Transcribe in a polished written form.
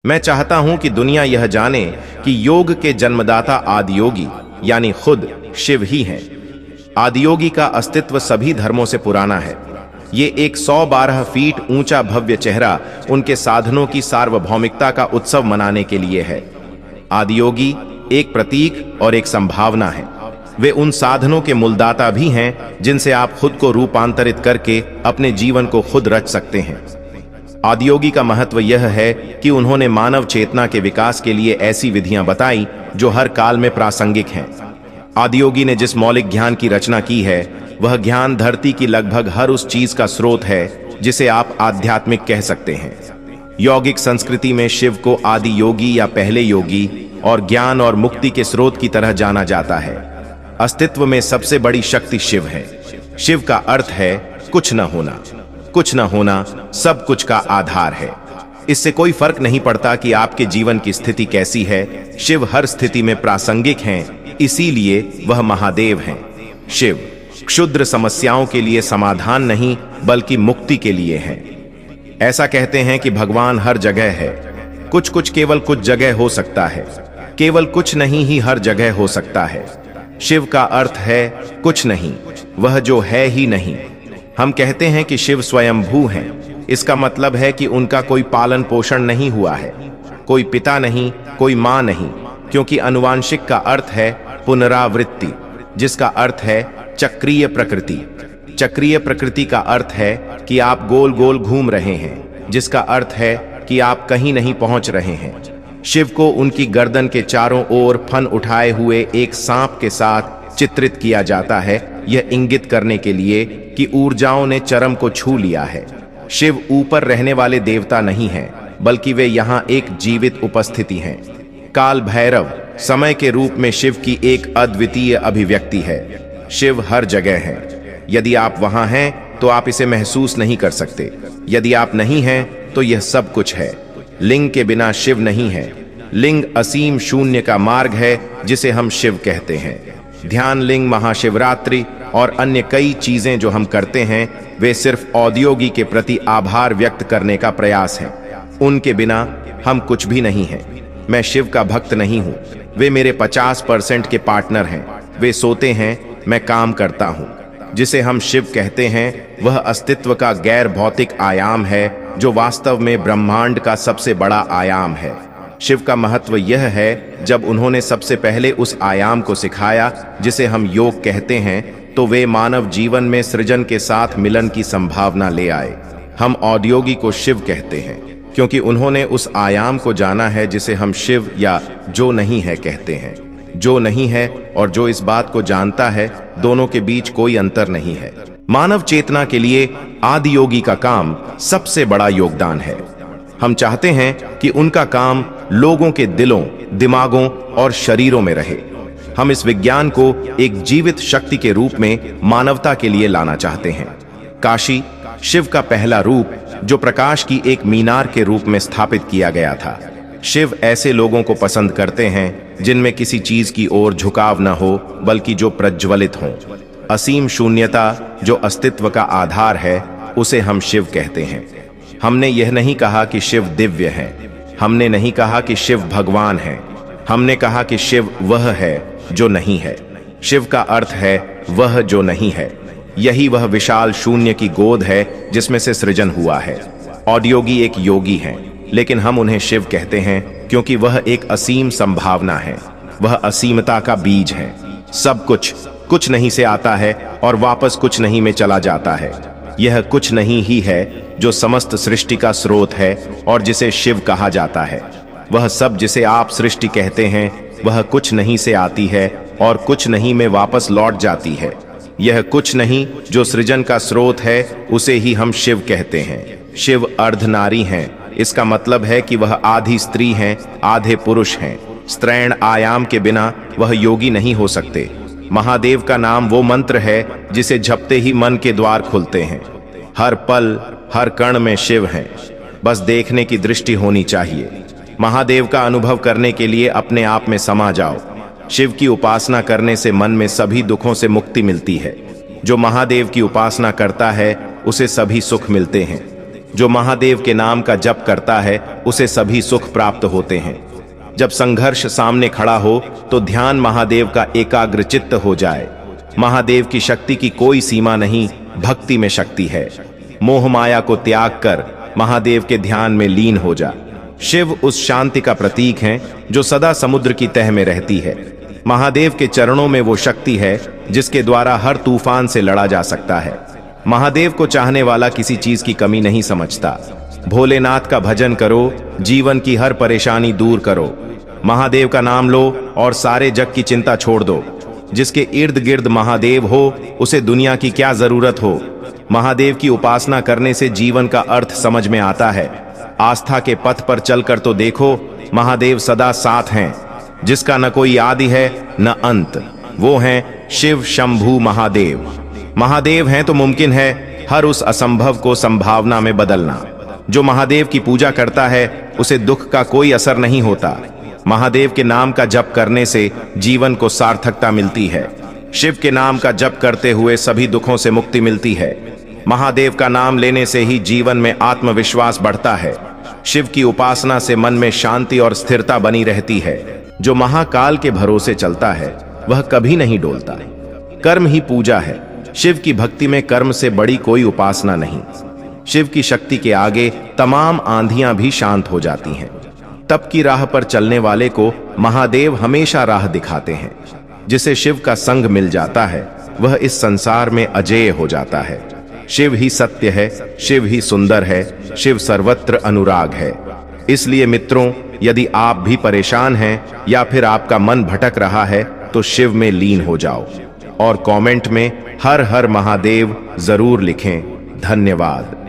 मैं चाहता हूं कि दुनिया यह जाने कि योग के जन्मदाता आदियोगी यानी खुद शिव ही हैं। आदियोगी का अस्तित्व सभी धर्मों से पुराना है। ये एक 112 फीट ऊंचा भव्य चेहरा उनके साधनों की सार्वभौमिकता का उत्सव मनाने के लिए है। आदियोगी एक प्रतीक और एक संभावना है। वे उन साधनों के मूलदाता भी हैं जिनसे आप खुद को रूपांतरित करके अपने जीवन को खुद रच सकते हैं। आदियोगी का महत्व यह है कि उन्होंने मानव चेतना के विकास के लिए ऐसी विधियां बताई जो हर काल में प्रासंगिक हैं। आदियोगी ने जिस मौलिक ज्ञान की रचना की है वह ज्ञान धरती की लगभग हर उस चीज का स्रोत है जिसे आप आध्यात्मिक कह सकते हैं। यौगिक संस्कृति में शिव को आदि योगी या पहले योगी और ज्ञान और मुक्ति के स्रोत की तरह जाना जाता है। अस्तित्व में सबसे बड़ी शक्ति शिव है। शिव का अर्थ है कुछ न होना। कुछ न होना सब कुछ का आधार है। इससे कोई फर्क नहीं पड़ता कि आपके जीवन की स्थिति कैसी है, शिव हर स्थिति में प्रासंगिक हैं, इसीलिए वह महादेव हैं। शिव क्षुद्र समस्याओं के लिए समाधान नहीं बल्कि मुक्ति के लिए हैं। ऐसा कहते हैं कि भगवान हर जगह है। कुछ कुछ केवल कुछ जगह हो सकता है, केवल कुछ नहीं ही हर जगह हो सकता है। शिव का अर्थ है कुछ नहीं, वह जो है ही नहीं। हम कहते हैं कि शिव स्वयंभू हैं। इसका मतलब है कि उनका कोई पालन पोषण नहीं हुआ है, कोई पिता नहीं, कोई मां नहीं, क्योंकि आनुवांशिक का अर्थ है पुनरावृत्ति, जिसका अर्थ है चक्रीय प्रकृति। चक्रीय प्रकृति का अर्थ है कि आप गोल गोल घूम रहे हैं, जिसका अर्थ है कि आप कहीं नहीं पहुंच रहे हैं। शिव को उनकी गर्दन के चारों ओर फन उठाए हुए एक सांप के साथ चित्रित किया जाता है, यह इंगित करने के लिए कि ऊर्जाओं ने चरम को छू लिया है। शिव ऊपर रहने वाले देवता नहीं हैं, बल्कि वे यहाँ एक जीवित उपस्थिति हैं। काल भैरव समय के रूप में शिव की एक अद्वितीय अभिव्यक्ति है। शिव हर जगह है। यदि आप वहां हैं तो आप इसे महसूस नहीं कर सकते। यदि आप नहीं हैं तो यह सब कुछ है। लिंग के बिना शिव नहीं है। लिंग असीम शून्य का मार्ग है जिसे हम शिव कहते हैं। ध्यान लिंग, महाशिवरात्रि और अन्य कई चीजें जो हम करते हैं वे सिर्फ औद्योगी के प्रति आभार व्यक्त करने का प्रयास है। उनके बिना हम कुछ भी नहीं हैं। मैं शिव का भक्त नहीं हूं। वे मेरे 50% के पार्टनर हैं। वे सोते हैं, मैं काम करता हूं। जिसे हम शिव कहते हैं वह अस्तित्व का गैर भौतिक आयाम है जो वास्तव में ब्रह्मांड का सबसे बड़ा आयाम है। शिव का महत्व यह है जब उन्होंने सबसे पहले उस आयाम को सिखाया जिसे हम योग कहते हैं तो वे मानव जीवन में सृजन के साथ मिलन की संभावना ले आए। हम औद्योगी को शिव कहते हैं क्योंकि उन्होंने उस आयाम को जाना है जिसे हम शिव या जो नहीं है कहते हैं। जो नहीं है और जो इस बात को जानता है, दोनों के बीच कोई अंतर नहीं है। मानव चेतना के लिए आदियोगी का काम सबसे बड़ा योगदान है। हम चाहते हैं कि उनका काम लोगों के दिलों, दिमागों और शरीरों में रहे। हम इस विज्ञान को एक जीवित शक्ति के रूप में मानवता के लिए लाना चाहते हैं। काशी शिव का पहला रूप जो प्रकाश की एक मीनार के रूप में स्थापित किया गया था। शिव ऐसे लोगों को पसंद करते हैं जिनमें किसी चीज की ओर झुकाव न हो बल्कि जो प्रज्वलित हों। असीम शून्यता जो अस्तित्व का आधार है उसे हम शिव कहते हैं। हमने यह नहीं कहा कि शिव दिव्य है। हमने नहीं कहा कि शिव भगवान है। हमने कहा कि शिव वह है जो नहीं है। शिव का अर्थ है वह जो नहीं है। यही वह विशाल शून्य की गोद है जिसमें से सृजन हुआ है। औद्योगी एक योगी हैं, लेकिन हम उन्हें शिव कहते हैं क्योंकि वह एक असीम संभावना है। वह असीमता का बीज है। सब कुछ कुछ नहीं से आता है और वापस कुछ नहीं में चला जाता है। यह कुछ नहीं ही है जो समस्त सृष्टि का स्रोत है और जिसे शिव कहा जाता है। वह सब जिसे आप सृष्टि कहते हैं वह कुछ नहीं से आती है और कुछ नहीं में वापस लौट जाती है। यह कुछ नहीं जो सृजन का स्रोत है उसे ही हम शिव कहते हैं। शिव अर्धनारी हैं। इसका मतलब है कि वह आधी स्त्री हैं, आधे पुरुष हैं। स्त्रैण आयाम के बिना वह योगी नहीं हो सकते। महादेव का नाम वो मंत्र है जिसे जपते ही मन के द्वार खुलते हैं। हर पल हर कण में शिव हैं। बस देखने की दृष्टि होनी चाहिए। महादेव का अनुभव करने के लिए अपने आप में समा जाओ। शिव की उपासना करने से मन में सभी दुखों से मुक्ति मिलती है। जो महादेव की उपासना करता है उसे सभी सुख मिलते हैं। जो महादेव के नाम का जप करता है उसे सभी सुख प्राप्त होते हैं। जब संघर्ष सामने खड़ा हो तो ध्यान महादेव का एकाग्र चित्त हो जाए। महादेव की शक्ति की कोई सीमा नहीं, भक्ति में शक्ति है। मोह माया को त्याग कर महादेव के ध्यान में लीन हो जा। शिव उस शांति का प्रतीक हैं जो सदा समुद्र की तह में रहती है। महादेव के चरणों में वो शक्ति है जिसके द्वारा हर तूफान से लड़ा जा सकता है। महादेव को चाहने वाला किसी चीज की कमी नहीं समझता। भोलेनाथ का भजन करो, जीवन की हर परेशानी दूर करो। महादेव का नाम लो और सारे जग की चिंता छोड़ दो। जिसके इर्द गिर्द महादेव हो उसे दुनिया की क्या जरूरत हो। महादेव की उपासना करने से जीवन का अर्थ समझ में आता है। आस्था के पथ पर चलकर तो देखो, महादेव सदा साथ हैं। जिसका न कोई आदि है न अंत, वो हैं शिव शंभू महादेव। महादेव हैं तो मुमकिन है हर उस असंभव को संभावना में बदलना। जो महादेव की पूजा करता है उसे दुख का कोई असर नहीं होता। महादेव के नाम का जप करने से जीवन को सार्थकता मिलती है। शिव के नाम का जप करते हुए सभी दुखों से मुक्ति मिलती है। महादेव का नाम लेने से ही जीवन में आत्मविश्वास बढ़ता है। शिव की उपासना से मन में शांति और स्थिरता बनी रहती है। जो महाकाल के भरोसे चलता है वह कभी नहीं डोलता। कर्म ही पूजा है। शिव की भक्ति में कर्म से बड़ी कोई उपासना नहीं। शिव की शक्ति के आगे तमाम आंधियां भी शांत हो जाती हैं। तप की राह पर चलने वाले को महादेव हमेशा राह दिखाते हैं। जिसे शिव का संग मिल जाता है वह इस संसार में अजेय हो जाता है। शिव ही सत्य है, शिव ही सुंदर है, शिव सर्वत्र अनुराग है। इसलिए मित्रों, यदि आप भी परेशान हैं या फिर आपका मन भटक रहा है तो शिव में लीन हो जाओ और कमेंट में हर हर महादेव जरूर लिखें। धन्यवाद।